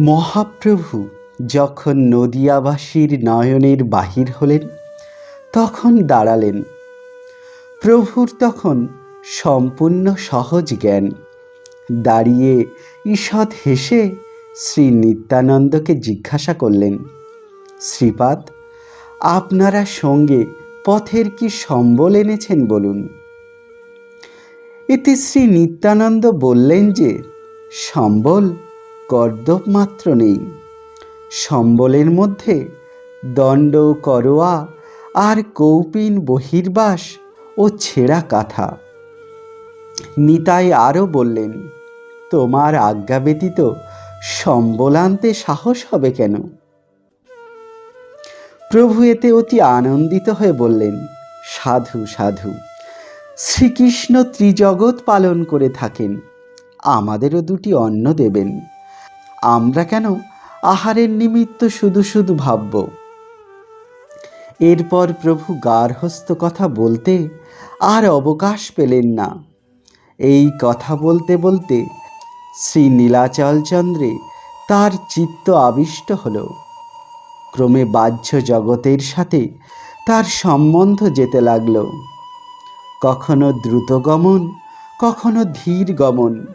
মহাপ্রভু যখন নদিয়াবাসীর নয়নের বাহির হলেন তখন দাঁড়ালেন। প্রভুর তখন সম্পূর্ণ সহজ জ্ঞান। দাঁড়িয়ে ঈষৎ হেসে শ্রী নিত্যানন্দকে জিজ্ঞাসা করলেন, শ্রীপাদ, আপনারা সঙ্গে পথের কি সম্বল এনেছেন বলুন। এতে শ্রী নিত্যানন্দ বললেন যে সম্বল কর্দব মাত্র নেই, সম্বলের মধ্যে দণ্ড, করোয়া আর কৌপিন বহির্বাস ও ছেঁড়া কাঁথা। নিতাই আরও বললেন, তোমার আজ্ঞা ব্যতীত সম্বল আনতে সাহস হবে কেন? প্রভু এতে অতি আনন্দিত হয়ে বললেন, সাধু সাধু, শ্রীকৃষ্ণ ত্রিজগৎ পালন করে থাকেন, আমাদেরও দুটি অন্ন দেবেন। আমরা কেন আহারের নিমিত্ত শুধু শুধু ভাবব? এরপর প্রভু গার্হস্থ্য কথা বলতে আর অবকাশ পেলেন না। এই কথা বলতে বলতে শ্রী নীলাচলচন্দ্রে তার চিত্ত আবিষ্ট হল। ক্রমে বাহ্য জগতের সাথে তার সম্বন্ধ যেতে লাগল। কখনো দ্রুতগমন, কখনো ধীর গমন,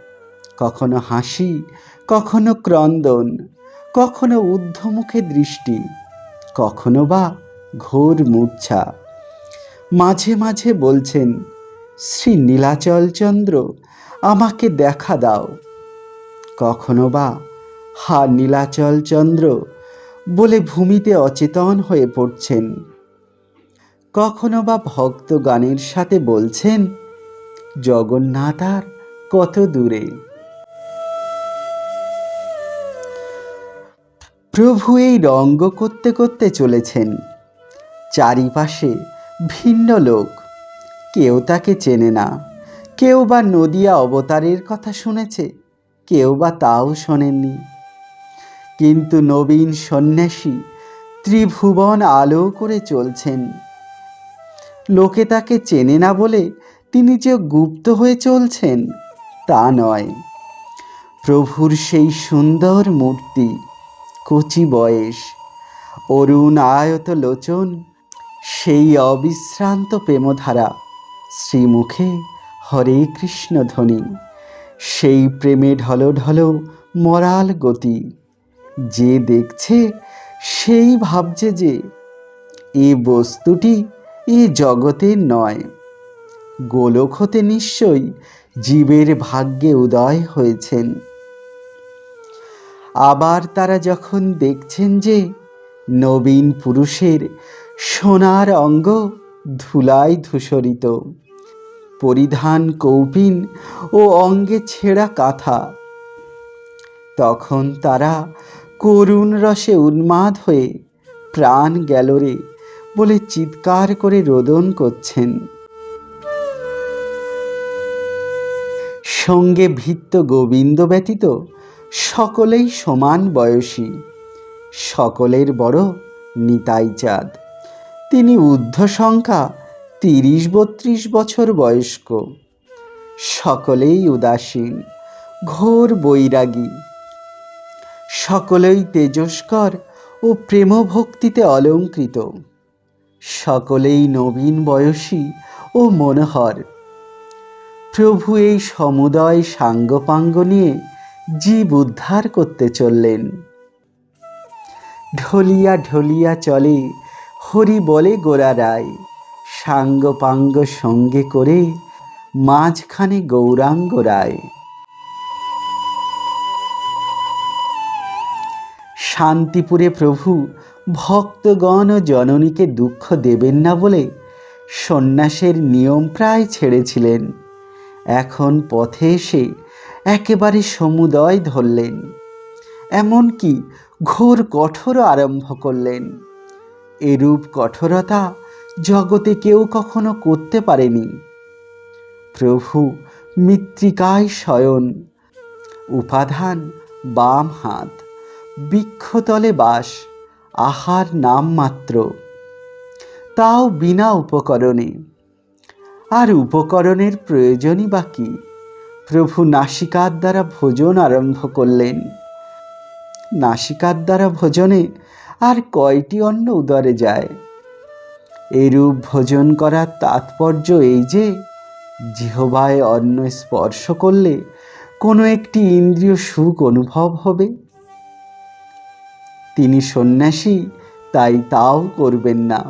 কখনো হাসি, কখনো ক্রন্দন, কখনো ঊর্ধ্বমুখে দৃষ্টি, কখনো বা ঘোর মূর্ছা। মাঝে মাঝে বলছেন, শ্রী নীলাচলচন্দ্র, আমাকে দেখা দাও। কখনো বা হা নীলাচলচন্দ্র বলে ভূমিতে অচেতন হয়ে পড়ছেন। কখনো বা ভক্ত গানের সাথে বলছেন, জগন্নাথ আর কত দূরে। প্রভু এই রঙ্গ করতে করতে চলেছেন। চারিপাশে ভিন্ন লোক, কেউ তাকে চেনে না, কেউ বা নদিয়া অবতারের কথা শুনেছে, কেউ বা তাও শোনেননি। কিন্তু নবীন সন্ন্যাসী ত্রিভুবন আলো করে চলছেন। লোকে তাকে চেনে না বলে তিনি যে গুপ্ত হয়ে চলছেন তা নয়। প্রভুর সেই সুন্দর মূর্তি, কচি বয়স, অরুণ আয়ত লোচন, সেই অবিশ্রান্ত প্রেমধারা, শ্রীমুখে হরে কৃষ্ণ ধ্বনি, সেই প্রেমে ঢলো ঢলো মরাল গতি। যে দেখছে সেই ভাবছে যে এ বস্তুটি এ জগতের নয়, গোলক হতে নিশ্চয়ই জীবের ভাগ্যে উদয় হয়েছেন। আবার তারা যখন দেখছেন যে নবীন পুরুষের সোনার অঙ্গ ধুলায় ধূসরিত, পরিধান কৌপিন ও অঙ্গে ছেঁড়া কাঁথা, তখন তারা করুণ রসে উন্মাদ হয়ে প্রাণ গেল রে বলে চিৎকার করে রোদন করছেন। সঙ্গে ভিত্ত গোবিন্দ ব্যতীত সকলেই সমান বয়সী, সকলের বড় নিতাই চাঁদ। তিনি ঊর্ধ্ব সংখ্যা ৩০-৩২ বছর বয়স্ক। সকলেই উদাসীন, ঘোর বৈরাগী, সকলেই তেজস্কর ও প্রেমভক্তিতে অলঙ্কৃত, সকলেই নবীন বয়সী ও মনোহর। প্রভু এই সমুদয় সাঙ্গপাঙ্গ নিয়ে জীব উদ্ধার করতে চললেন। ঢলিয়া ঢলিয়া চলে হরি বলে গোরা রায়, সাঙ্গপাঙ্গ সঙ্গে করে মাঝখানে গৌরাঙ্গ রায়। শান্তিপুরে প্রভু ভক্তগণ ও জননীকে দুঃখ দেবেন না বলে সন্ন্যাসের নিয়ম প্রায় ছেড়েছিলেন। এখন পথে এসে একেবারে সমুদয় ধরলেন, এমনকি ঘোর কঠোর আরম্ভ করলেন। এরূপ কঠোরতা জগতে কেউ কখনো করতে পারেনি। প্রভু মৃত্তিকায় শয়ন, উপাধান বাম হাত, বৃক্ষতলে বাস, আহার নাম মাত্র, তাও বিনা উপকরণে। আর উপকরণের প্রয়োজনই বা কি? প্রভু নাসিকার দ্বারা ভোজন আরম্ভ করলেন। নাসিকার দ্বারা ভোজনে আর কয়টি অন্ন উদরে যায়? এরূপ ভোজন করার তাৎপর্য এই যে, জিহ্বায় অন্ন স্পর্শ করলে কোনো একটি ইন্দ্রিয় সুখ অনুভব হবে। তিনি সন্ন্যাসী, তাই তাও করবেন না।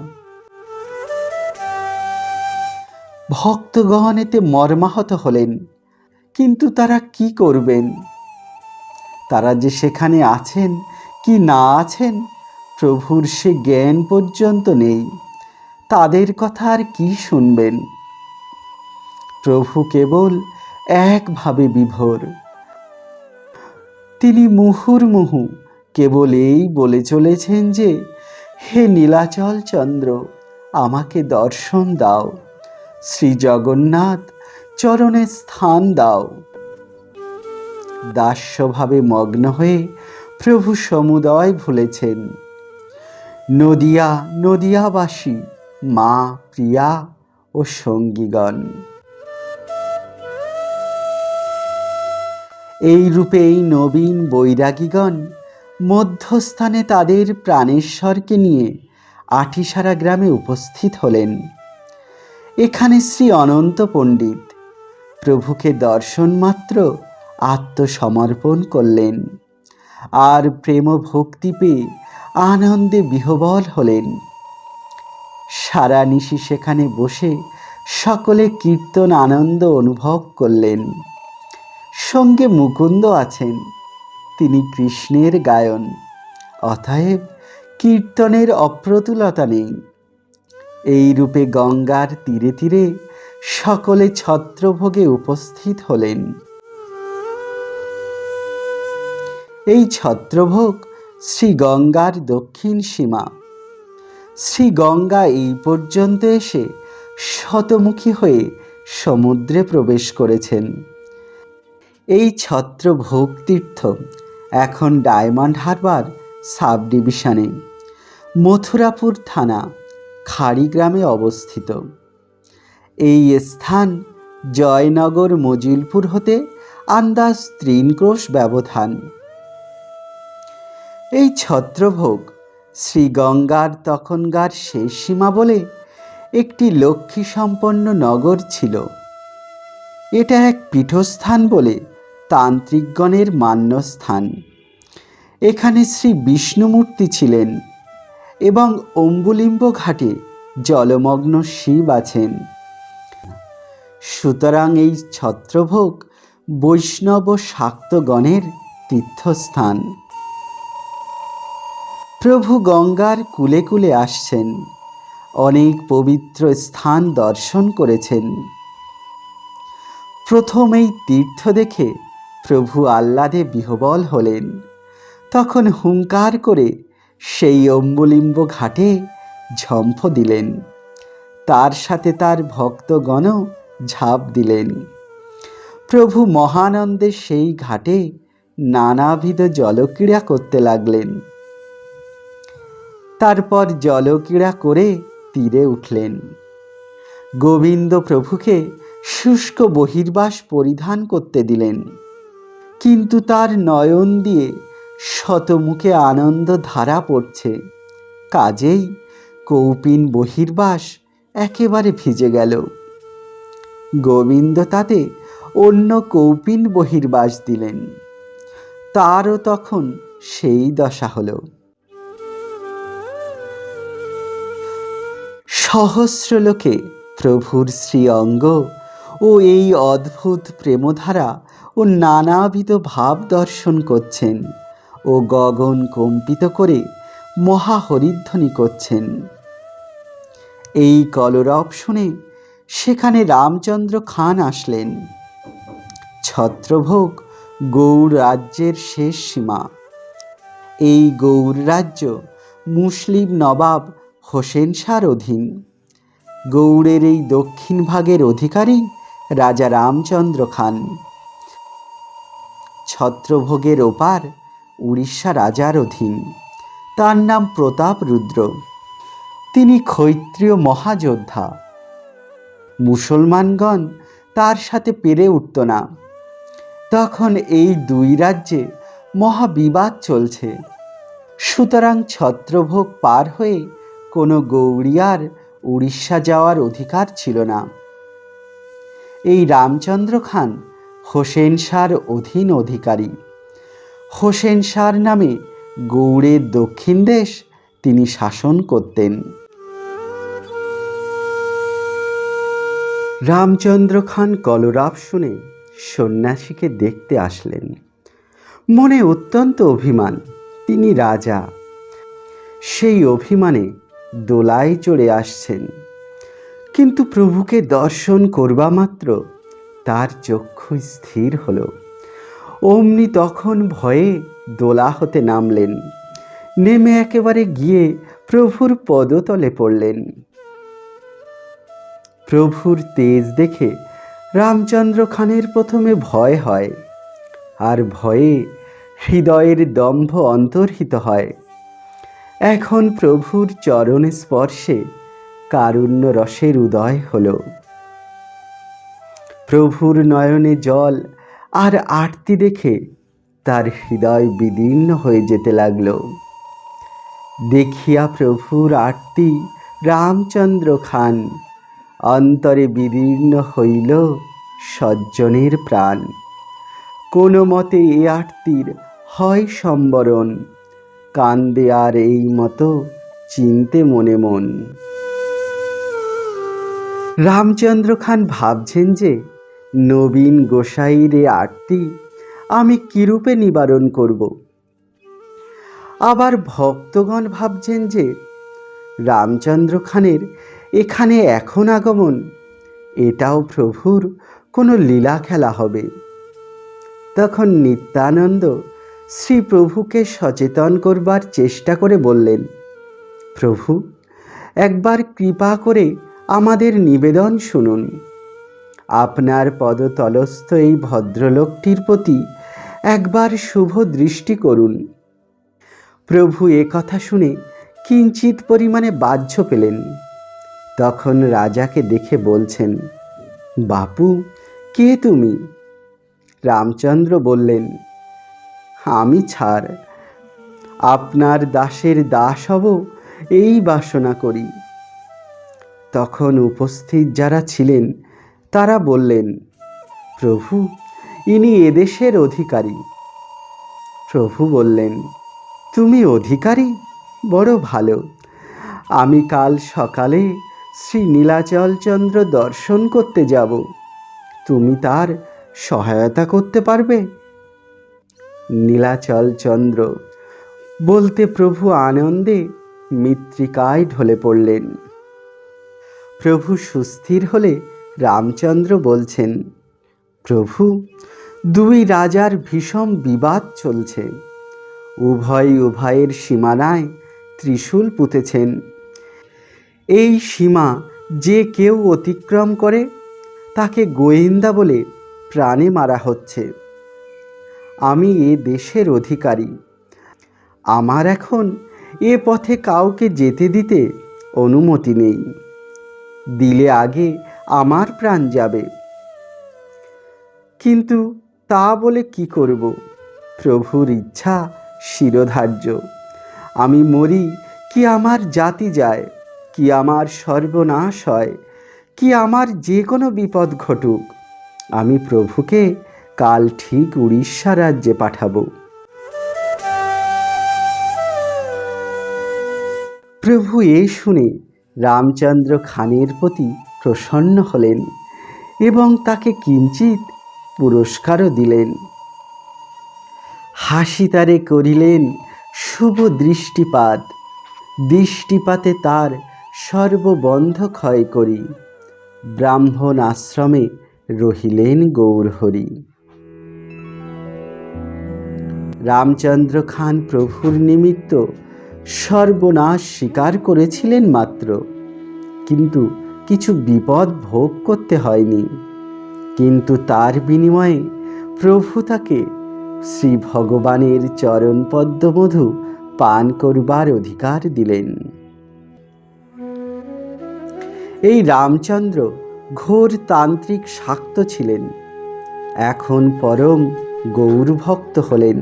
ভক্তগণ এতে মর্মাহত হলেন, কিন্তু তারা কি করবেন? তারা যে সেখানে আছেন কি না আছেন প্রভুর সে জ্ঞান পর্যন্ত নেই। তাদের কথা আর কি শুনবেন? প্রভু কেবল একভাবে বিভোর। তিনি মুহুর্মুহু কেবল এই বলে চলেছেন যে, হে নীলাচল চন্দ্র, আমাকে দর্শন দাও, শ্রী জগন্নাথ চরণে স্থান দাও। দাস্যভাবে মগ্ন হয়ে প্রভু সমুদয় ভুলেছেন। নদিয়া নদিয়াবাসী, মা, প্রিয়া ও সঙ্গীগণ। এই রূপে এই নবীন বৈরাগীগণ মধ্যস্থানে তাদের প্রাণেশ্বরকে নিয়ে আটিসারা গ্রামে উপস্থিত হলেন। এখানে শ্রী অনন্ত পণ্ডিত প্রভুকে দর্শন মাত্র আত্মসমর্পণ করলেন, আর প্রেম ভক্তি পেয়ে আনন্দে বিহ্বল হলেন। সারা নিশি সেখানে বসে সকলে কীর্তন আনন্দ অনুভব করলেন। সঙ্গে মুকুন্দ আছেন, তিনি কৃষ্ণের গায়ন, অতএব কীর্তনের অপ্রতুলতা নেই। এই রূপে গঙ্গার তীরে তীরে সকলে ছত্রভোগে উপস্থিত হলেন। এই ছত্রভোগ শ্রী গঙ্গার দক্ষিণ সীমা। শ্রী গঙ্গা এই পর্যন্ত এসে শতমুখী হয়ে সমুদ্রে প্রবেশ করেছেন। এই ছত্রভোগ তীর্থ এখন ডায়মন্ড হারবার সাব ডিভিশনে মথুরাপুর থানা খাড়ি গ্রামে অবস্থিত। এই স্থান জয়নগর মজিলপুর হতে আন্দাজ 3 ক্রোশ ব্যবধান। এই ছত্রভোগ শ্রী গঙ্গার তখনকার শেষ সীমা বলে একটি লক্ষ্মী সম্পন্ন নগর ছিল। এটা এক পীঠস্থান বলে তান্ত্রিকগণের মান্যস্থান। এখানে শ্রী বিষ্ণুমূর্তি ছিলেন এবং অম্বুলিম্ব ঘাটে জলমগ্ন শিব আছেন। সুতরাং এই ছত্রভোগ বৈষ্ণব শাক্তগণের তীর্থস্থান। প্রভু গঙ্গার কূলে কূলে আসছেন, অনেক পবিত্র স্থান দর্শন করেছেন। প্রথম এই তীর্থ দেখে প্রভু আহ্লাদে বিহ্বল হলেন। তখন হুঙ্কার করে সেই অম্বুলিম্ব ঘাটে ঝম্প দিলেন। তার সাথে তার ভক্তগণও ঝাঁপ দিলেন। প্রভু মহানন্দে সেই ঘাটে নানাবিধ জলক্রীড়া করতে লাগলেন। তারপর জলক্রীড়া করে তীরে উঠলেন। গোবিন্দ প্রভুকে শুষ্ক বহির্বাস পরিধান করতে দিলেন, কিন্তু তার নয়ন দিয়ে শতমুখে আনন্দ ধারা পড়ছে, কাজেই কৌপিন বহির্বাস একেবারে ভিজে গেল। গোবিন্দ তাতে অন্য কৌপিন বহির্বাস দিলেন, তারও তখন সেই দশা হল। সহস্র লোকে প্রভুর শ্রী অঙ্গ ও এই অদ্ভুত প্রেমধারা ও নানাবিধ ভাব দর্শন করছেন ও গগন কম্পিত করে মহাহরিধ্বনি করছেন। এই কলরব শুনে সেখানে রামচন্দ্র খান আসলেন। ছত্রভোগ গৌড় রাজ্যের শেষ সীমা। এই গৌড় রাজ্য মুসলিম নবাব হোসেন শাহর অধীন। গৌড়ের এই দক্ষিণ ভাগের অধিকারী রাজা রামচন্দ্র খান। ছত্রভোগের ওপার উড়িষ্যা রাজার অধীন, তার নাম প্রতাপ রুদ্র। তিনি ক্ষত্রিয় মহাযোদ্ধা। মুসলমানগণ তার সাথে পেরে উঠত না। তখন এই দুই রাজ্যে মহাবিবাদ চলছে। সুতরাং ছত্রভোগ পার হয়ে কোনো গৌড়িয়ার উড়িষ্যা যাওয়ার অধিকার ছিল না। এই রামচন্দ্র খান হোসেন শাহর অধীন অধিকারী। হোসেন শাহর নামে গৌড়ের দক্ষিণ দেশ তিনি শাসন করতেন। রামচন্দ্র খান কলরব শুনে সন্ন্যাসীকে দেখতে আসলেন। মনে অত্যন্ত অভিমান, তিনি রাজা। সেই অভিমানে দোলায় চড়ে আসছেন। কিন্তু প্রভুকে দর্শন করবা মাত্র তার চক্ষু স্থির হল। অমনি তখন ভয়ে দোলা হতে নামলেন। নেমে একেবারে গিয়ে প্রভুর পদতলে পড়লেন। প্রভুর তেজ দেখে রামচন্দ্র খানের প্রথমে ভয় হয়, আর ভয়ে হৃদয়ের দম্ভ অন্তর্হিত হয়। এখন প্রভুর চরণ স্পর্শে কারুণ্য রসের উদয় হল। প্রভুর নয়নে জল আর আরতি দেখে তার হৃদয় বিদীর্ণ হয়ে যেতে লাগল। দেখিয়া প্রভুর আরতি রামচন্দ্র খান, অন্তরে বিদীর্ণ হইল সজ্জনের প্রাণ। কোনো মতে এ আরতির হয় সম্বরণ, কান্দে আর এই মতো চিনতে মনে মন। রামচন্দ্র খান ভাবছেন যে নবীন গোসাইর এ আরতি আমি কিরূপে নিবারণ করব। আবার ভক্তগণ ভাবছেন যে রামচন্দ্র খানের এখানে এখন আগমন, এটাও প্রভুর কোনো লীলা খেলা হবে। তখন নিত্যানন্দ শ্রী প্রভুকে সচেতন করবার চেষ্টা করে বললেন, প্রভু, একবার কৃপা করে আমাদের নিবেদন শুনুন। আপনার পদতলস্থ এই ভদ্রলোকটির প্রতি একবার শুভ দৃষ্টি করুন। প্রভু এ কথা শুনে কিঞ্চিত পরিমাণে বাহ্য পেলেন। তখন রাজাকে দেখে বলছেন, বাপু, কে তুমি? রামচন্দ্র বললেন, আমি ছাড়, আপনার দাসের দাস হব এই বাসনা করি। তখন উপস্থিত যারা ছিলেন তারা বললেন, প্রভু, ইনি এদেশের অধিকারী। প্রভু বললেন, তুমি অধিকারী? বড় ভালো। আমি কাল সকালে শ্রী নীলাচলচন্দ্র দর্শন করতে যাব। তুমি তার সহায়তা করতে পারবে? নীলাচলচন্দ্র বলতে প্রভু আনন্দে মৃত্তিকায় ঢলে পড়লেন। প্রভু সুস্থির হলে রামচন্দ্র বলছেন, প্রভু, দুই রাজার ভীষণ বিবাদ চলছে। উভয়ের সীমানায় ত্রিশূল পুঁতেছেন। এই সীমা যে কেউ অতিক্রম করে তাকে গোয়েন্দা বলে প্রাণে মারা হচ্ছে। আমি এ দেশের অধিকারী। আমার এখন এ পথে কাউকে যেতে দিতে অনুমতি নেই। দিলে আগে আমার প্রাণ যাবে। কিন্তু তা বলে কি করব? প্রভুর ইচ্ছা শিরোধার্য। আমি মরি কি আমার জাতি যায়, কি আমার সর্বনাশ হয়, কি আমার যে কোনো বিপদ ঘটুক, আমি প্রভুকে কাল ঠিক উড়িষ্যা রাজ্যে পাঠাবো। প্রভু এ শুনে রামচন্দ্র খানের প্রতি প্রসন্ন হলেন এবং তাকে কিঞ্চিত পুরস্কারও দিলেন। হাসিতারে করিলেন শুভ দৃষ্টিপাত। দৃষ্টিপাতে তার সর্ববন্ধ ক্ষয় করি। ব্রাহ্মণ আশ্রমে রহিলেন গৌরহরি। রামচন্দ্র খান প্রভুর নিমিত্ত সর্বনাশ স্বীকার করেছিলেন মাত্র, কিন্তু কিছু বিপদ ভোগ করতে হয়নি। কিন্তু তার বিনিময়ে প্রভু তাকে শ্রী ভগবানের চরণ পদ্মমধু পান করবার অধিকার দিলেন। এই রামচন্দ্র ঘোর তান্ত্রিক শাক্ত ছিলেন, এখন পরম গৌরভক্ত হলেন।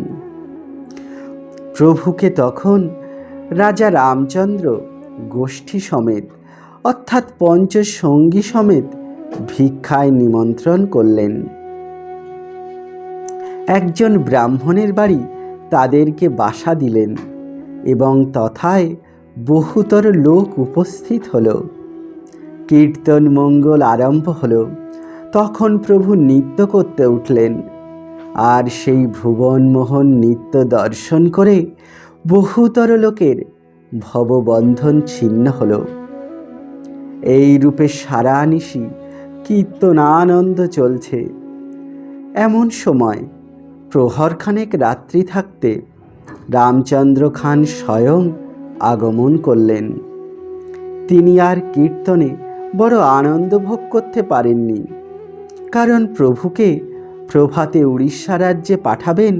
প্রভুকে তখন রাজা রামচন্দ্র গোষ্ঠী সমেত অর্থাৎ পঞ্চসঙ্গী সমেত ভিক্ষায় নিমন্ত্রণ করলেন। একজন ব্রাহ্মণের বাড়ি তাদেরকে বাসা দিলেন এবং তথায় বহুতর লোক উপস্থিত হলো। কীর্তন মঙ্গল আরম্ভ হলো। তখন প্রভু নৃত্য করতে উঠলেন, আর সেই ভুবনমোহন নৃত্য দর্শন করে বহুতর লোকের ভববন্ধন ছিন্ন হলো। এই রূপে সারা নিশি কীর্তনানন্দ চলছে। এমন সময় প্রহরখানেক রাত্রি থাকতে রামচন্দ্র খান স্বয়ং আগমন করলেন। তিনি আর কীর্তনে বড় আনন্দ ভোগ করতে পারেননি, কারণ প্রভুকে প্রভাতে উড়িষ্যা রাজ্যে পাঠাবেন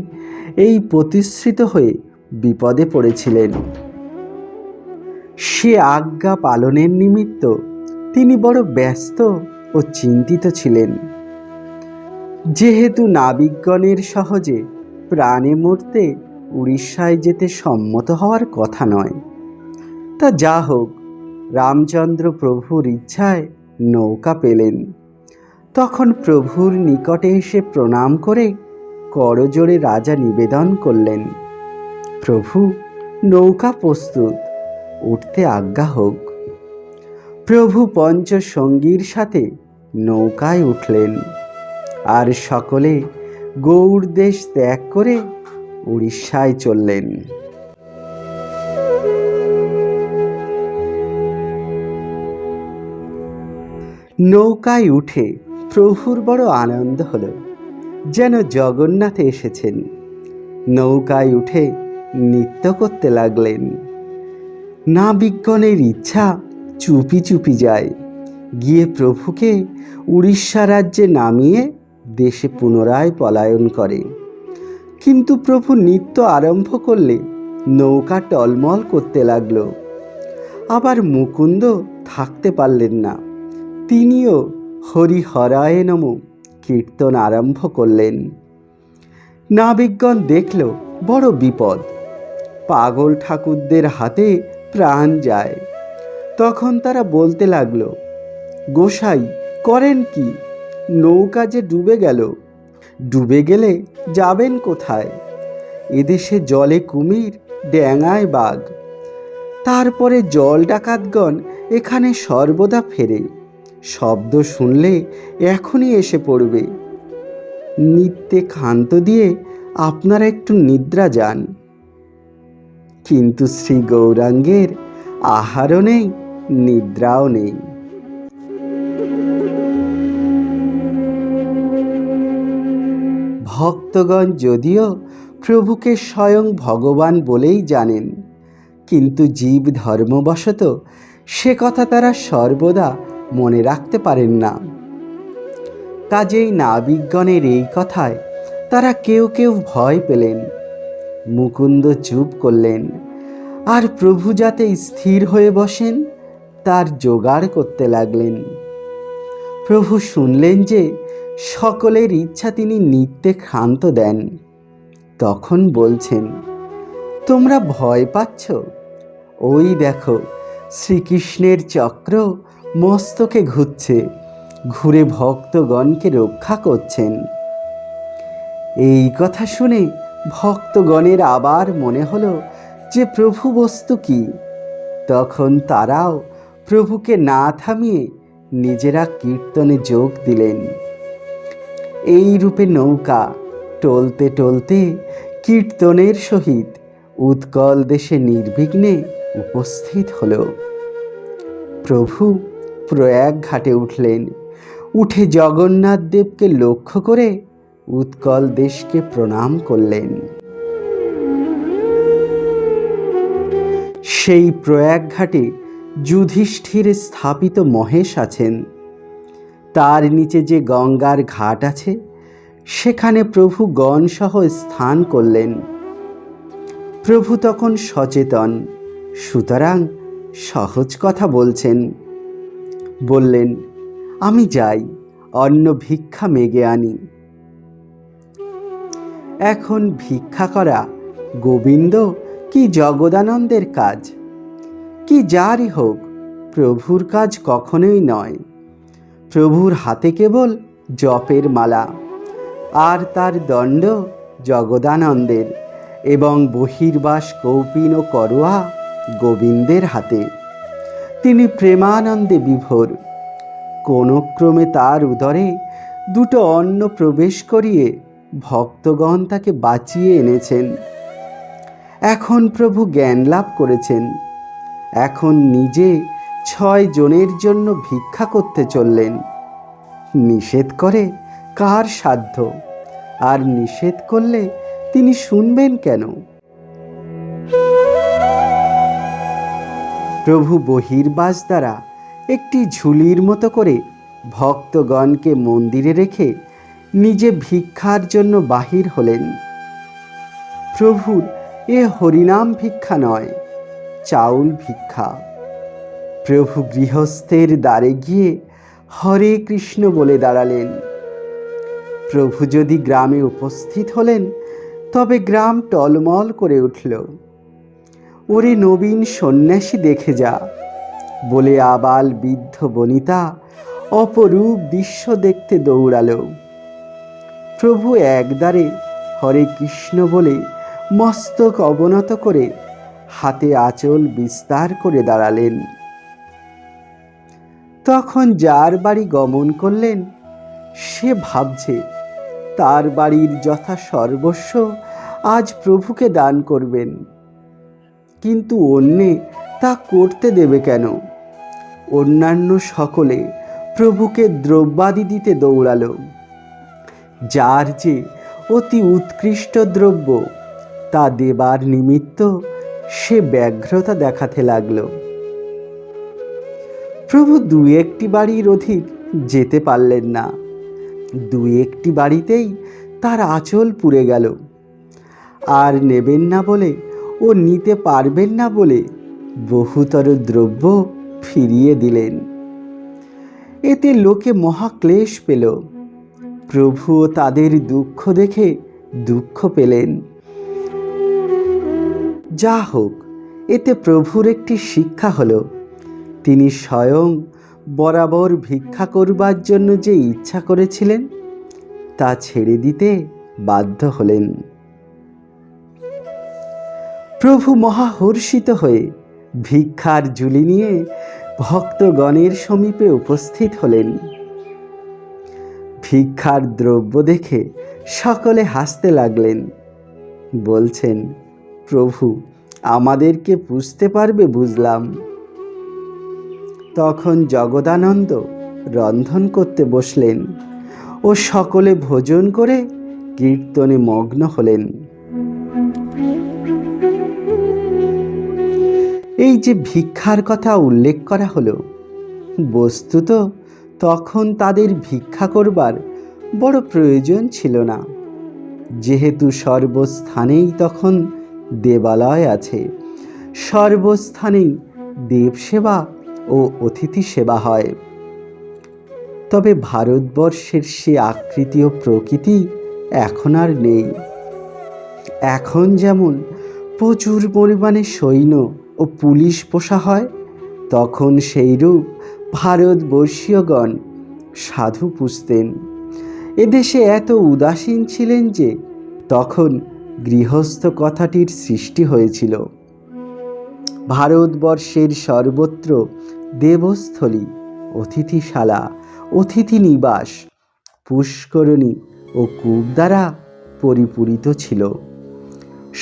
এই প্রতিশ্রিত হয়ে বিপদে পড়েছিলেন। সে আজ্ঞা পালনের নিমিত্ত তিনি বড় ব্যস্ত ও চিন্তিত ছিলেন। যেহেতু নাবিকগণের সহজে প্রাণে মরতে উড়িষ্যায় যেতে সম্মত হওয়ার কথা নয়, তা যা হোক, রামচন্দ্র প্রভুর ইচ্ছায় নৌকা পেলেন। তখন প্রভুর নিকটে এসে প্রণাম করে করজোড়ে রাজা নিবেদন করলেন, প্রভু, নৌকা প্রস্তুত, উঠতে আজ্ঞা হোক। প্রভু পঞ্চসঙ্গীর সাথে নৌকায় উঠলেন, আর সকলে গৌড় দেশ ত্যাগ করে উড়িষ্যায় চললেন। নৌকায় উঠে প্রভুর বড় আনন্দ হলো, যেন জগন্নাথে এসেছেন। নৌকায় উঠে নৃত্য করতে লাগলেন। নাবিকগণের ইচ্ছা চুপি চুপি যায়, গিয়ে প্রভুকে উড়িষ্যা রাজ্যে নামিয়ে দেশে পুনরায় পলায়ন করে। কিন্তু প্রভু নৃত্য আরম্ভ করলে নৌকা টলমল করতে লাগল। আবার মুকুন্দ থাকতে পারলেন না, তিনিও হরি হরায় নম কীর্তন আরম্ভ করলেন। নাবিকগণ দেখল বড় বিপদ, পাগল ঠাকুরদের হাতে প্রাণ যায়। তখন তারা বলতে লাগলো, গোসাই করেন কি, নৌকা যে ডুবে গেল। ডুবে গেলে যাবেন কোথায়? এদেশে জলে কুমির, ড্যাঙায় বাঘ, তারপরে জল ডাকাতগণ এখানে সর্বদা ফেরে, শব্দ শুনলে এখনই এসে পড়বে। নিত্যে ক্ষান্ত দিয়ে আপনারা একটু নিদ্রা যান। কিন্তু শ্রী গৌরাঙ্গের আহারও নেই, নিদ্রাও নেই। ভক্তগণ যদিও প্রভুকে স্বয়ং ভগবান বলেই জানেন, কিন্তু জীব ধর্মবশত সে কথা তারা সর্বদা মনে রাখতে পারেন না। কাজেই নাবিকগণের এই কথায় তারা কেউ কেউ ভয় পেলেন। মুকুন্দ চুপ করলেন, আর প্রভু যাতে স্থির হয়ে বসেন তার জোগাড় করতে লাগলেন। প্রভু শুনলেন যে সকলের ইচ্ছা তিনি নিত্যে ক্ষান্ত দেন। তখন বলছেন, তোমরা ভয় পাচ্ছ? ওই দেখো, শ্রীকৃষ্ণের চক্র মস্তকে ঘুরছে, ঘুরে ভক্তগণকে রক্ষা করছেন। এই কথা শুনে ভক্তগণের আবার মনে হলো যে প্রভু বস্তু কি। তখন তারাও প্রভুকে না থামিয়ে নিজেরা কীর্তনে যোগ দিলেন। এই রূপে নৌকা টলতে টলতে কীর্তনের সহিত উৎকল দেশে নির্বিঘ্নে উপস্থিত হল। প্রভু প্রয়াগ ঘাটে উঠলেন। উঠে জগন্নাথ দেবকে লক্ষ্য করে উৎকল দেশকে প্রণাম করলেন। সেই প্রয়াগ ঘাটে যুধিষ্ঠির স্থাপিত মহেশ আছেন। তার নিচে যে গঙ্গার ঘাট আছে, সেখানে প্রভু গণসহ স্থান করলেন। প্রভু তখন সচেতন, সুতরাং সহজ কথা বলছেন। বললেন, আমি যাই, অন্ন ভিক্ষা মেগে আনি। এখন ভিক্ষা করা গোবিন্দ কি জগদানন্দের কাজ, কি যারই হোক, প্রভুর কাজ কখনোই নয়। প্রভুর হাতে কেবল জপের মালা, আর তার দণ্ড জগদানন্দের, এবং বহির্বাস কৌপিন ও করোয়া গোবিন্দের হাতে। তিনি প্রেমানন্দে বিভোর। কোনো ক্রমে তার উদরে দুটো অন্ন প্রবেশ করিয়ে ভক্তগণ তাকে বাঁচিয়ে এনেছেন। এখন প্রভু জ্ঞান লাভ করেছেন, এখন নিজে 6 জনের জন্য ভিক্ষা করতে চললেন। নিষেধ করে কার সাধ্য, আর নিষেধ করলে তিনি শুনবেন কেন? প্রভু বহির্বাস দ্বারা একটি ঝুলির মতো করে ভক্তগণকে মন্দিরে রেখে নিজে ভিক্ষার জন্য বাহির হলেন। প্রভুর এ হরিনাম ভিক্ষা নয়, চাউল ভিক্ষা। প্রভু গৃহস্থের দ্বারে গিয়ে হরে কৃষ্ণ বলে দাঁড়ালেন। প্রভু যদি গ্রামে উপস্থিত হলেন, তবে গ্রাম টলমল করে উঠল। ওরে নবীন সন্ন্যাসী দেখে যা বলে আবাল বৃদ্ধ বনিতা অপরূপ দৃশ্য দেখতে দৌড়ালো। প্রভু একদারে হরে কৃষ্ণ বলে মস্তক অবনত করে হাতে আঁচল বিস্তার করে দাঁড়ালেন। তখন যার বাড়ি গমন করলেন, সে ভাবছে তার বাড়ির যথা সর্বস্ব আজ প্রভুকে দান করবেন, কিন্তু অন্যে তা করতে দেবে কেন? অন্যান্য সকলে প্রভুকে দ্রব্যাদি দিতে দৌড়ালো। যার যে অতি উৎকৃষ্ট দ্রব্য, তা দেবার নিমিত্ত সে ব্যগ্রতা দেখাতে লাগল। প্রভু 2-1টি বাড়ির অধিক যেতে পারলেন না। 2-1টি বাড়িতেই তার আঁচল পুড়ে গেল। আর নেবেন না বলে ও নিতে পারবেন না বলে বহুতর দ্রব্য ফিরিয়ে দিলেন। এতে লোকে মহাক্লেশ পেল। প্রভুও তাদের দুঃখ দেখে দুঃখ পেলেন। যা হোক, এতে প্রভুর একটি শিক্ষা হলো। তিনি স্বয়ং বরাবর ভিক্ষা করবার জন্য যে ইচ্ছা করেছিলেন, তা ছেড়ে দিতে বাধ্য হলেন। প্রভু মহাহর্ষিত হয়ে ভিক্ষার ঝুলি নিয়ে ভক্তগণের সমীপে উপস্থিত হলেন। ভিক্ষার দ্রব্য দেখে সকলে হাসতে লাগলেন। বলছেন, প্রভু আমাদেরকে বুঝতে পারবে বুঝলাম। তখন জগদানন্দ রন্ধন করতে বসলেন ও সকলে ভোজন করে কীর্তনে মগ্ন হলেন। এই যে ভিক্ষার কথা উল্লেখ করা হলো, বস্তুত তখন তাদের ভিক্ষা করবার বড় প্রয়োজন ছিল না, যেহেতু সর্বস্থানেই তখন দেবালয় আছে। সর্বস্থানেই দেবসেবা ও অতিথি সেবা হয়। তবে ভারতবর্ষের সে আকৃতি ও প্রকৃতি এখন আর নেই। এখন যেমন প্রচুর পরিমাণে সৈন্য ও পুলিশ পোষা হয়, তখন সেইরূপ ভারতবর্ষীয়গণ সাধু পুষতেন। এদেশে এত উদাসীন ছিলেন যে তখন গৃহস্থ কথাটির সৃষ্টি হয়েছিল। ভারতবর্ষের সর্বত্র দেবস্থলী, অতিথিশালা, অতিথি নিবাস, পুষ্করণী ও কূপ দ্বারা পরিপূরিত ছিল।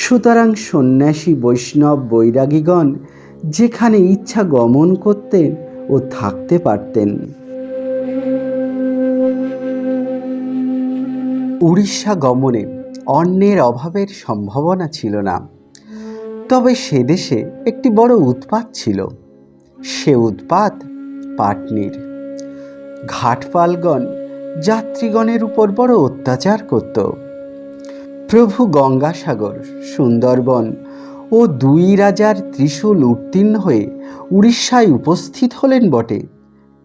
সুতরাং সন্ন্যাসী বৈষ্ণব বৈরাগীগণ যেখানে ইচ্ছা গমন করতেন ও থাকতে পারতেন। উড়িষ্যা গমনে অন্নের অভাবের সম্ভাবনা ছিল না। তবে সে দেশে একটি বড় উৎপাত ছিল। সে উৎপাত পাটনির। ঘাটপালগণ যাত্রীগণের উপর বড় অত্যাচার করত। প্রভু গঙ্গাসাগর, সুন্দরবন ও 2 রাজার ত্রিশূল উত্তীর্ণ হয়ে উড়িষ্যায় উপস্থিত হলেন বটে,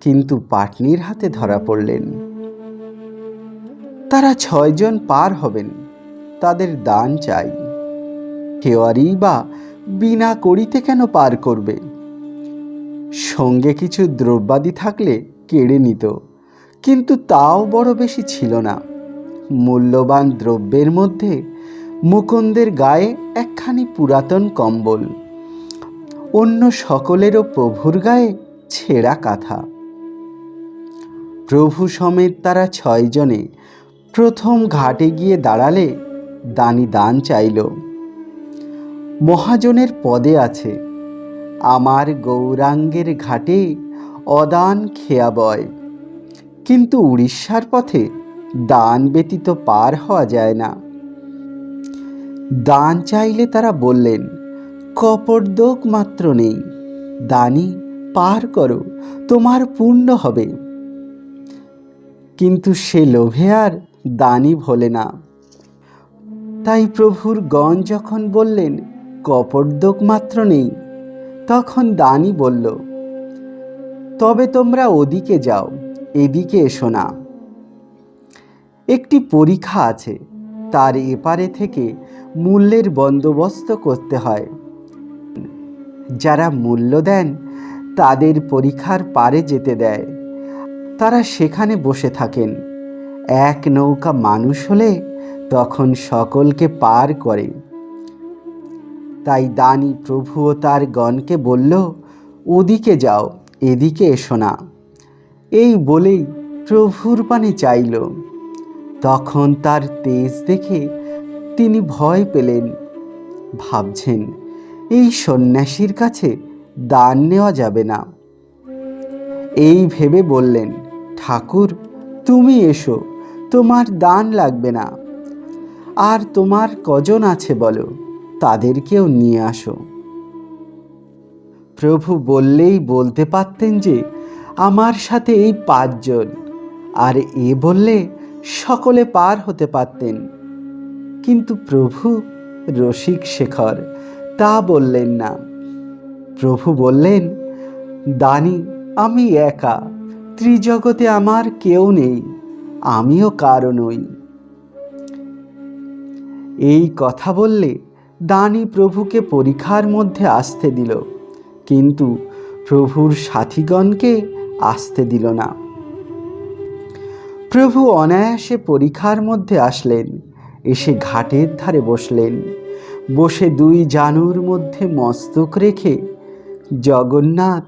কিন্তু পাটনির হাতে ধরা পড়লেন। তারা 6 জন পার হবেন, তাদের দান চাই। কেওয়ারই বা বিনা করিতে কেন পার করবে? সঙ্গে কিছু দ্রব্যাদি থাকলে কেড়ে নিত, কিন্তু তাও বড় বেশি ছিল না। মূল্যবান দ্রব্যের মধ্যে মুকুন্দের গায়ে একখানি পুরাতন কম্বল, অন্য সকলেরও প্রভুর গায়ে ছেঁড়া কাঁথা। প্রভু সমেত তারা 6 জনে প্রথম ঘাটে গিয়ে দাঁড়ালে দানি দান চাইল। মহাজনের পদে আছে, আমার গৌরাঙ্গের ঘাটে অদান খেয়া বয়। কিন্তু উড়িষ্যার পথে দান ব্যতীত পার হওয়া যায় না। দান চাইলে তারা বললেন, কপর্দক মাত্র নেই, দানি পার করো, তোমার পূর্ণ হবে। কিন্তু সে লোভে আর দানি ভোলে না। তাই প্রভুর গণ যখন বললেন কপর্দক মাত্র নেই, তখন দানি বলল, তবে তোমরা ওদিকে যাও, এদিকে এসো না। একটি পরীক্ষা আছে, তার এপারে থেকে মূল্যের বন্দোবস্ত করতে হয়। যারা মূল্য দেন তাদের পরীক্ষার পারে যেতে দেয়, তারা সেখানে বসে থাকেন। এক নৌকা মানুষ হলে তখন সকলকে পার করে। তাই দানি প্রভু ও তার গণকে বলল, ওদিকে যাও, এদিকে এসো না। এই বলেই প্রভুর পানে চাইল। তখন তার তেজ দেখে তিনি ভয় পেলেন, ভাবছেন এই সন্ন্যাসীর কাছে দান নেওয়া যাবে না। এই ভেবে বললেন, ঠাকুর তুমি এসো, তোমার দান লাগবে না। আর তোমার কজন আছে বলো, তাদেরকেও নিয়ে আসো। প্রভু বললেই বলতে পারতেন যে আমার সাথে এই 5 জন, আর এ বললে সকলে পার হতে পারতেন। কিন্তু প্রভু রসিক শেখর, তা বললেন না। প্রভু বললেন, দানি আমি একা, ত্রিজগতে আমার কেউ নেই, আমিও কারো নই। এই কথা বললে দানি প্রভুকে পরীক্ষার মধ্যে আসতে দিল, কিন্তু প্রভুর সাথীগণকে আসতে দিল না। প্রভু অনায়াসে পরীক্ষার মধ্যে আসলেন, এসে ঘাটের ধারে বসলেন। বসে 2 জানুর মধ্যে মস্তক রেখে, জগন্নাথ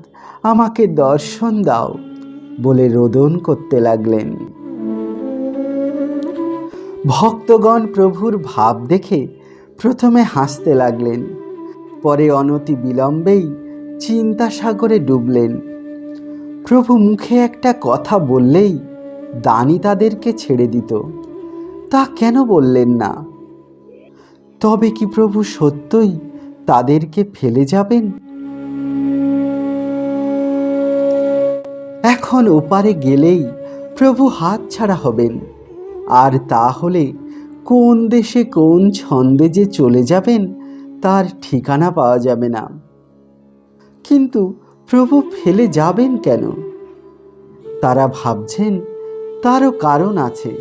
আমাকে দর্শন দাও বলে রোদন করতে লাগলেন। ভক্তগণ প্রভুর ভাব দেখে প্রথমে হাসতে লাগলেন, পরে অনতি বিলম্বেই চিন্তা সাগরে ডুবলেন। প্রভু মুখে একটা কথা বললেই দানি তাদেরকে ছেড়ে দিত, তা কেন বললেন না? তবে কি প্রভু সত্যই তাদেরকে ফেলে যাবেন? এখন ওপারে গেলেই প্রভু হাত ছাড়া হবেন, আর তা হলে কোন দেশে কোন ছন্দে যে চলে যাবেন তার ঠিকানা পাওয়া যাবে না। কিন্তু প্রভু ফেলে যাবেন কেন? তারা ভাবছেন তারও কারণ আছে।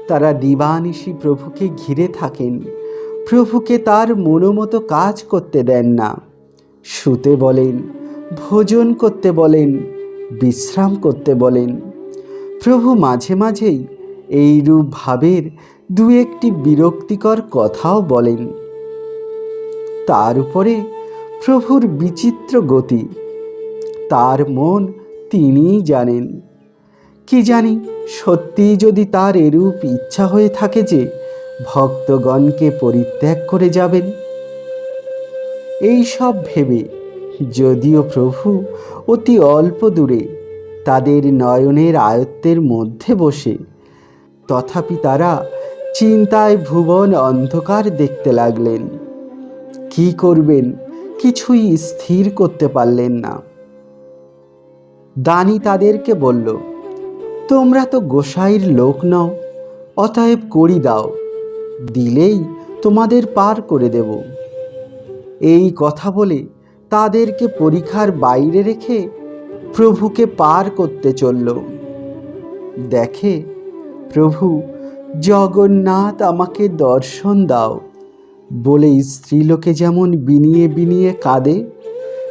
তারা দিবানিশি প্রভুকে ঘিরে থাকেন, প্রভুকে তার মনোমতো কাজ করতে দেন না। শুতে বলেন, ভোজন করতে বলেন, বিশ্রাম করতে বলেন। প্রভু মাঝে মাঝেই এইরূপ ভাবের 2-1টি বিরক্তিকর কথাও বলেন। তার উপরে প্রভুর বিচিত্র গতি, তার মন তিনিই জানেন। কি জানি সত্যিই যদি তার এরূপ ইচ্ছা হয়ে থাকে যে ভক্তগণকে পরিত্যাগ করে যাবেন। এই সব ভেবে যদিও প্রভু অতি অল্প দূরে তাদের নয়নের আয়ত্তের মধ্যে বসে, তথাপি তারা চিন্তায় ভুবন অন্ধকার দেখতে লাগলেন। কি করবেন কিছুই স্থির করতে পারলেন না। দানি তাদেরকে বলল, তোমরা তো গোসাইর লোক নও, অতএব করি দাও, দিলেই তোমাদের পার করে দেব। এই কথা বলে তাদেরকে পরীক্ষার বাইরে রেখে প্রভুকে পার করতে চলল। দেখে প্রভু, জগন্নাথ আমাকে দর্শন দাও বলেই স্ত্রীলোকে যেমন বিনিয়ে বিনিয়ে কাঁদে,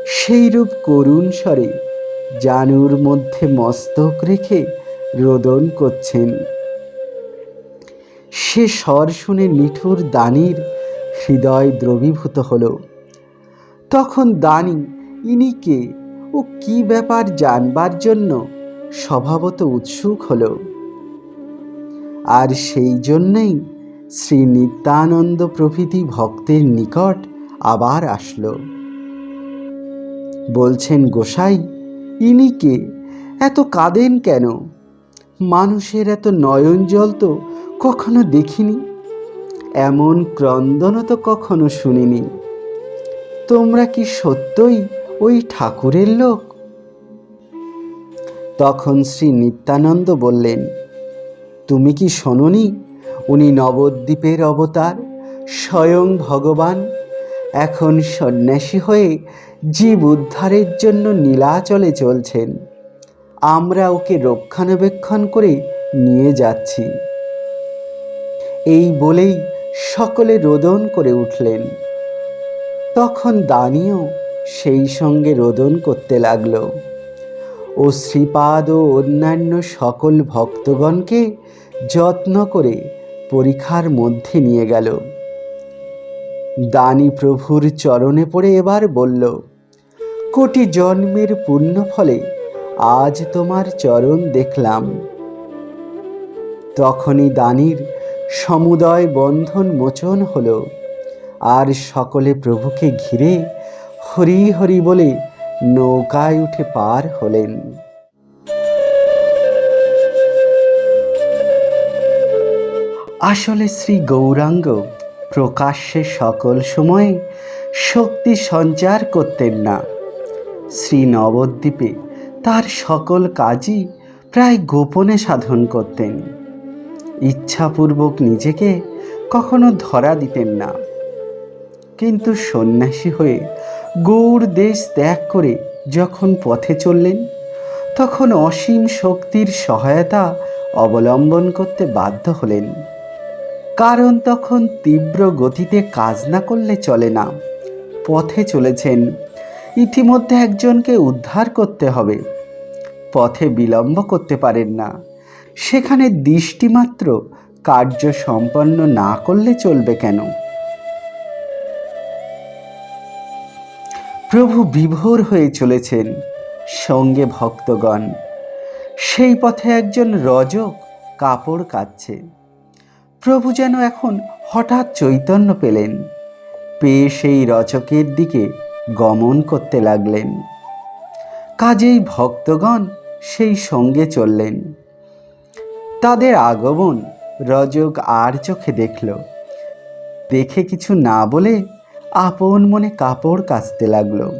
সেইরূপ করুণ স্বরে জানুর মধ্যে মস্তক রেখে রোদন করছেন। সে স্বর শুনে নিঠুর দানির হৃদয় দ্রবীভূত হলো। তখন দানি ইনি কে ও কি ব্যাপার জানবার জন্য স্বভাবত উৎসুক হলো। আর সেই জন্যেই শ্রী নিত্যানন্দ প্রভৃতি ভক্তের নিকট আবার আসলো। বলছেন, গোসাই, ইনি কে? এত কাঁদেন কেন? মানুষের এত নয়ন জল তো কখনো দেখিনি, এমন ক্রন্দনও তো কখনো শুনিনি। তোমরা কি সত্যই ওই ঠাকুরের লোক? তখন শ্রী নিত্যানন্দ বললেন, তুমি কি শোনোনি? উনি নবদ্বীপের অবতার, স্বয়ং ভগবান। এখন সন্ন্যাসী হয়ে জীব উদ্ধারের জন্য নীলাচলে চলছেন। আমরা ওকে রক্ষণাবেক্ষণ করে নিয়ে যাচ্ছি। এই বলেই সকলে রোদন করে উঠলেন। তখন দানিও সেই সঙ্গে রোদন করতে লাগল ও শ্রীপাদ ও অন্যান্য সকল ভক্তগণকে যত্ন করে পরিখার মধ্যে নিয়ে গেল। দানি প্রভুর চরণে পড়ে এবার বলল, কোটি জন্মের পুণ্য ফলে আজ তোমার চরণ দেখলাম। তখনই দানির সমুদয় বন্ধন মোচন হলো, আর সকলে প্রভুকে ঘিরে হরি হরি বলে নৌকায় উঠে পার হলেন। আসলে শ্রী গৌরাঙ্গ প্রকাশ্যে সকল সময়ে শক্তি সঞ্চার করতেন না। শ্রী নবদ্বীপে তার সকল কাজই প্রায় গোপনে সাধন করতেন। ইচ্ছাপূর্বক নিজেকে কখনো ধরা দিতেন না। কিন্তু সন্ন্যাসী হয়ে গৌড় দেশ ত্যাগ করে যখন পথে চললেন, তখন অসীম শক্তির সহায়তা অবলম্বন করতে বাধ্য হলেন। কারণ তখন তীব্র গতিতে কাজ না করলে চলে না। পথে চলেছেন, ইতিমধ্যে একজনকে উদ্ধার করতে হবে। পথে বিলম্ব করতে পারেন না। সেখানে দৃষ্টিমাত্র কার্য সম্পন্ন না করলে চলবে কেন? প্রভু বিভোর হয়ে চলেছেন, সঙ্গে ভক্তগণ। সেই পথে একজন রজক কাপড় কাচ্ছে। প্রভু যেন এখন হঠাৎ চৈতন্য পেলেন, পেয়ে সেই রজকের দিকে গমন করতে লাগলেন। কাজেই ভক্তগণ সেই সঙ্গে চললেন। তাদের আগমন রজক আর চোখে দেখল। দেখে কিছু না বলে আপন মনে কাপড় কাচতে লাগলো।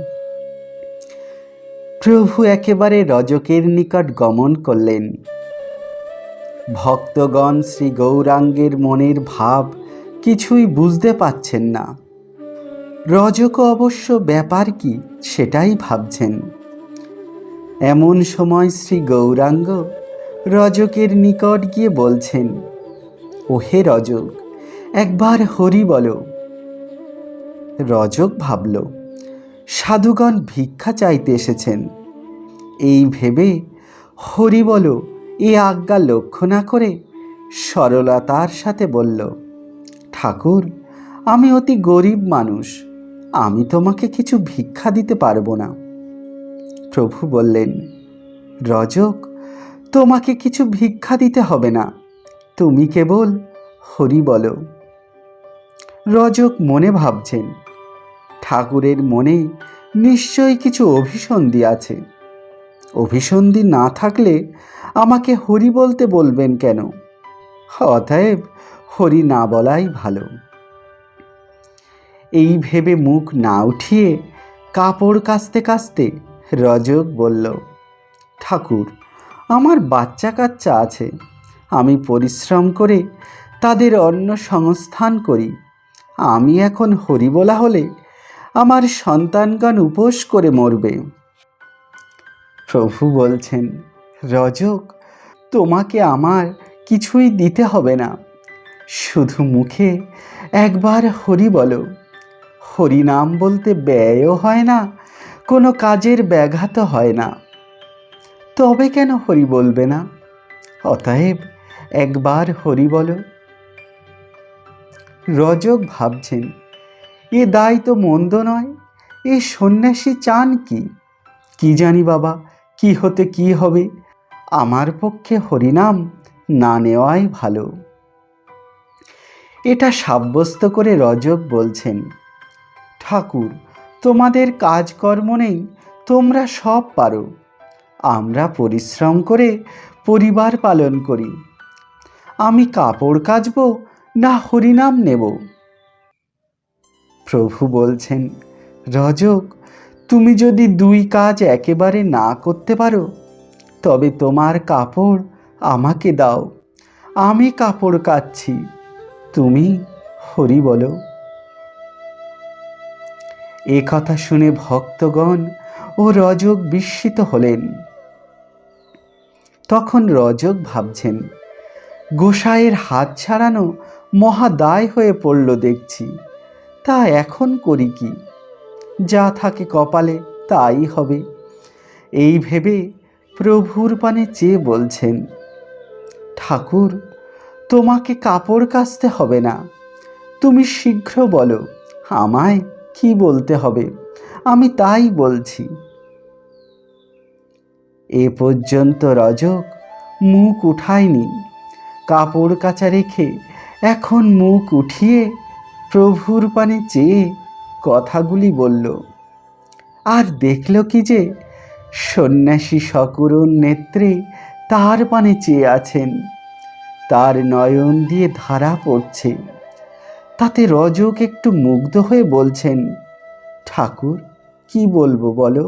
প্রভু একেবারে রজকের নিকট গমন করলেন। ভক্তগণ শ্রী গৌরাঙ্গের মনের ভাব কিছুই বুঝতে পাচ্ছেন না। রজক অবশ্য ব্যাপার কি সেটাই ভাবছেন। এমন সময় শ্রী গৌরাঙ্গ রজকের নিকট গিয়ে বলছেন, ওহে রজক, একবার হরি বলো। রজক ভাবল, সাধুগণ ভিক্ষা চাইতে এসেছেন। এই ভেবে হরি বলো এ আজ্ঞা লক্ষ্য না করে সরলতার সাথে বলল, ঠাকুর, আমি অতি গরিব মানুষ, আমি তোমাকে কিছু ভিক্ষা দিতে পারবো না। প্রভু বললেন, রজক, তোমাকে কিছু ভিক্ষা দিতে হবে না, তুমি কেবল হরি বলো। রজক মনে ভাবছেন, ঠাকুরের মনে নিশ্চয়ই কিছু অভিসন্ধি আছে। অভিসন্ধি না থাকলে আমাকে হরি বলতে বলবেন কেন? অতএব হরি না বলাই ভালো। এই ভেবে মুখ না উঠিয়ে কাপড় কাচতে কাচতে রজক বলল, ঠাকুর, আমার বাচ্চা কাচ্চা আছে, আমি পরিশ্রম করে তাদের অন্ন সংস্থান করি। আমি এখন হরি বলা হলে আমার সন্তানগণ উপোস করে মরবে। প্রভু বলছেন, রজক, তোমাকে আমার কিছুই দিতে হবে না। শুধু মুখে একবার হরি বলো। হরি নাম বলতে ব্যয়ও হয় না, কোনো কাজের ব্যাঘাত হয় না, তবে কেন হরি বলবে না? অতএব একবার হরি বলো। রজক ভাবছেন, এ দায় তো মন্দ নয়, এ সন্ন্যাসী চান কি? কি জানি বাবা, কি হতে কি হবে, আমার পক্ষে হরিনাম না নেওয়াই ভালো। এটা সাব্যস্ত করে রজক বলছেন, ঠাকুর, তোমাদের কাজকর্ম নেই, তোমরা সব পারো, আমরা পরিশ্রম করে পরিবার পালন করি। আমি কাপড় কাচব না হরিনাম নেব? প্রভু বলছেন, রজক, তুমি যদি দুই কাজ একেবারে না করতে পারো, তবে তোমার কাপড় আমাকে দাও, আমি কাপড় কাচ্ছি, তুমি হরি বলো। এ কথা শুনে ভক্তগণ ও রজক বিস্মিত হলেন। তখন রজক ভাবছেন, গোসাইয়ের হাত ছাড়ানো মহাদায় হয়ে পড়ল দেখছি, তা এখন করি কি? যা থাকে কপালে তাই হবে। এই ভেবে প্রভুর পানে চেয়ে বলছেন, ঠাকুর, তোমাকে কাপড় কাচতে হবে না, তুমি শীঘ্র বলো আমায় কি বলতে হবে, আমি তাই বলছি। এ পর্যন্ত রজক মুখ উঠায়নি, কাপড় কাচা রেখে এখন মুখ উঠিয়ে প্রভুর পানে চেয়ে কথাগুলি বলল। আর দেখল কি যে সন্ন্যাসী সকরুণ নেত্রে তার পানে চেয়ে আছেন, তার নয়ন দিয়ে ধারা পড়ছে। তাতে রজক একটু মুগ্ধ হয়ে বলছেন, ঠাকুর, কি বলবো বলো?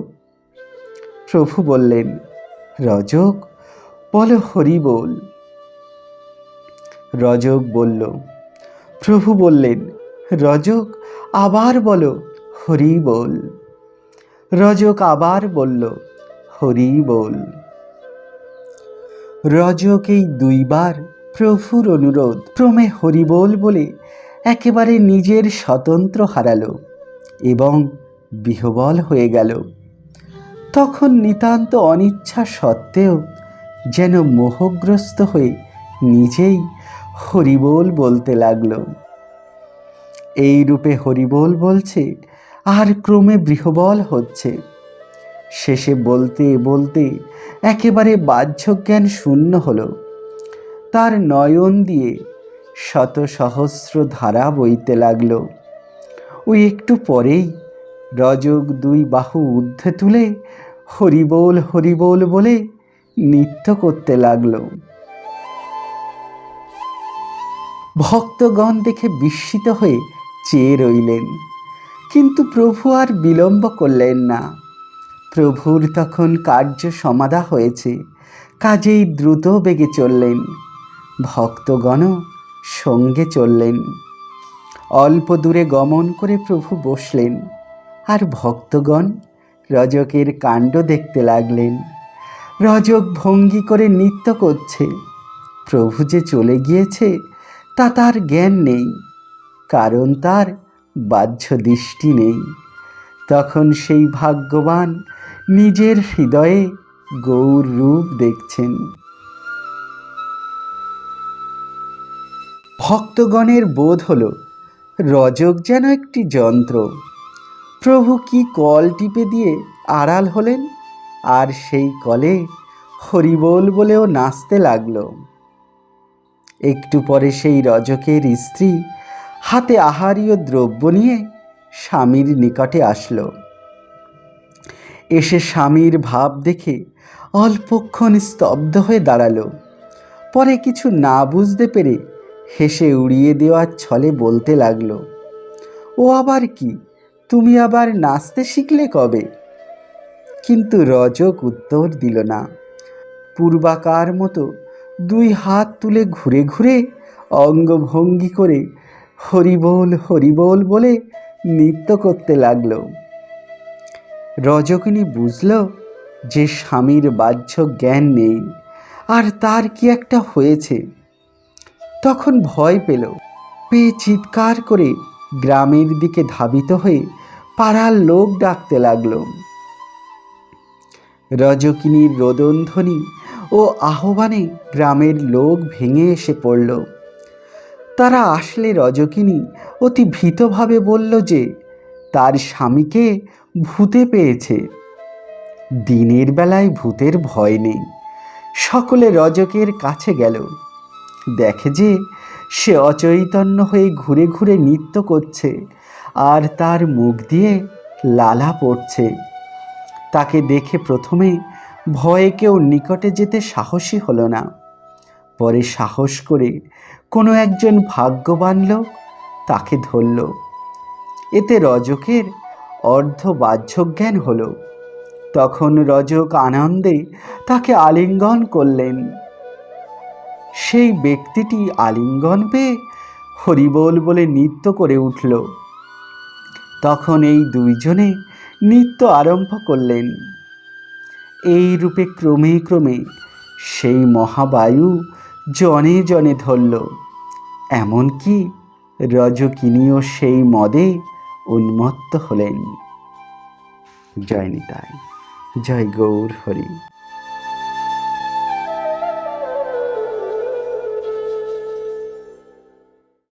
প্রভু বললেন, রজক, বলো হরি বল। রজক বলল। প্রভু বললেন, রজক, আবার বলো হরি বল। রজক আবার বলল, হরি বল। রজক এই দুইবার প্রভুর অনুরোধ ক্রমে হরি বল বলে একেবারে নিজের স্বতন্ত্র হারালো এবং বিহ্বল হয়ে গেল। তখন নিতান্ত অনিচ্ছা সত্ত্বেও যেন মোহগ্রস্ত হয়ে নিজেই হরিবোল বলতে লাগলো। এই রূপে হরিবোল বলছে আর ক্রমে বিহ্বল হচ্ছে। শেষে বলতে বলতে একেবারে বাহ্যজ্ঞান শূন্য হলো। তার নয়ন দিয়ে শত সহস্র ধারা বইতে লাগলো। ওই একটু পরেই রজক দুই বাহু ঊর্ধ্বে তুলে হরিবোল হরিবোল বলে নৃত্য করতে লাগলো। ভক্তগণ দেখে বিস্মিত হয়ে চেয়ে রইলেন, কিন্তু প্রভু আর বিলম্ব করলেন না। প্রভুর তখন কার্য সমাধা হয়েছে, কাজেই দ্রুত বেগে চললেন। ভক্তগণও সঙ্গে চললেন। অল্প দূরে গমন করে প্রভু বসলেন, আর ভক্তগণ রজকের কাণ্ড দেখতে লাগলেন। রজক ভঙ্গি করে নৃত্য করছে। প্রভু যে চলে গিয়েছে তা তার জ্ঞান নেই, কারণ তার বাহ্য দৃষ্টি নেই। তখন সেই ভাগ্যবান নিজের হৃদয়ে গৌর রূপ দেখছেন। ভক্তগণের বোধ হলো রজক যেন একটি যন্ত্র। প্রভু কি কল টিপে দিয়ে আড়াল হলেন, আর সেই কলে হরিবোল বলেও নাচতে লাগলো। একটু পরে সেই রজকের স্ত্রী হাতে আহারীয় দ্রব্য নিয়ে স্বামীর নিকটে আসলো। এসে স্বামীর ভাব দেখে অল্পক্ষণ স্তব্ধ হয়ে দাঁড়ালো। পরে কিছু না বুঝতে পেরে হেসে উড়িয়ে দেওয়ার ছলে বলতে লাগলো, ও আবার কি, তুমি আবার নাচতে শিখলে কবে? কিন্তু রজক উত্তর দিল না। পূর্বাকার মতো দুই হাত তুলে ঘুরে ঘুরে অঙ্গভঙ্গি করে হরিবোল হরিবোল বলে নৃত্য করতে লাগলো। রজকিনী বুঝল যে স্বামীর বাহ্য জ্ঞান নেই, আর তার কি একটা হয়েছে। তখন ভয় পেয়ে চিৎকার করে গ্রামের দিকে ধাবিত হয়ে পাড়ার লোক ডাকতে লাগলো। রজকিনীর রোদনধ্বনি ও আহ্বানে গ্রামের লোক ভেঙে এসে পড়ল। তারা আসলে রজকিনী অতি ভীতভাবে বলল যে তার স্বামীকে ভূতে পেয়েছে। দিনের বেলায় ভূতের ভয় নেই। সকলে রজকের কাছে গেল। দেখে যে সে অচৈতন্য হয়ে ঘুরে ঘুরে নৃত্য করছে আর তার মুখ দিয়ে লালা পড়ছে। তাকে দেখে প্রথমে ভয়ে কেউ নিকটে যেতে সাহসী হলো না। পরে সাহস করে কোনো একজন ভাগ্যবান লোক তাকে ধরল। এতে রজকের অর্ধবাহ্যজ্ঞান হলো। তখন রজক আনন্দে তাকে আলিঙ্গন করলেন। সেই ব্যক্তিটি আলিঙ্গন পেয়ে হরিবোল বলে নৃত্য করে উঠল। তখন এই দুইজনে নৃত্য আরম্ভ করলেন। এই রূপে ক্রমে ক্রমে সেই মহাবায়ু জনে জনে ধরল। এমনকি রজকিনীও সেই মদে উন্মত্ত হলেন। জয় নিতাই, জয় গৌর হরি।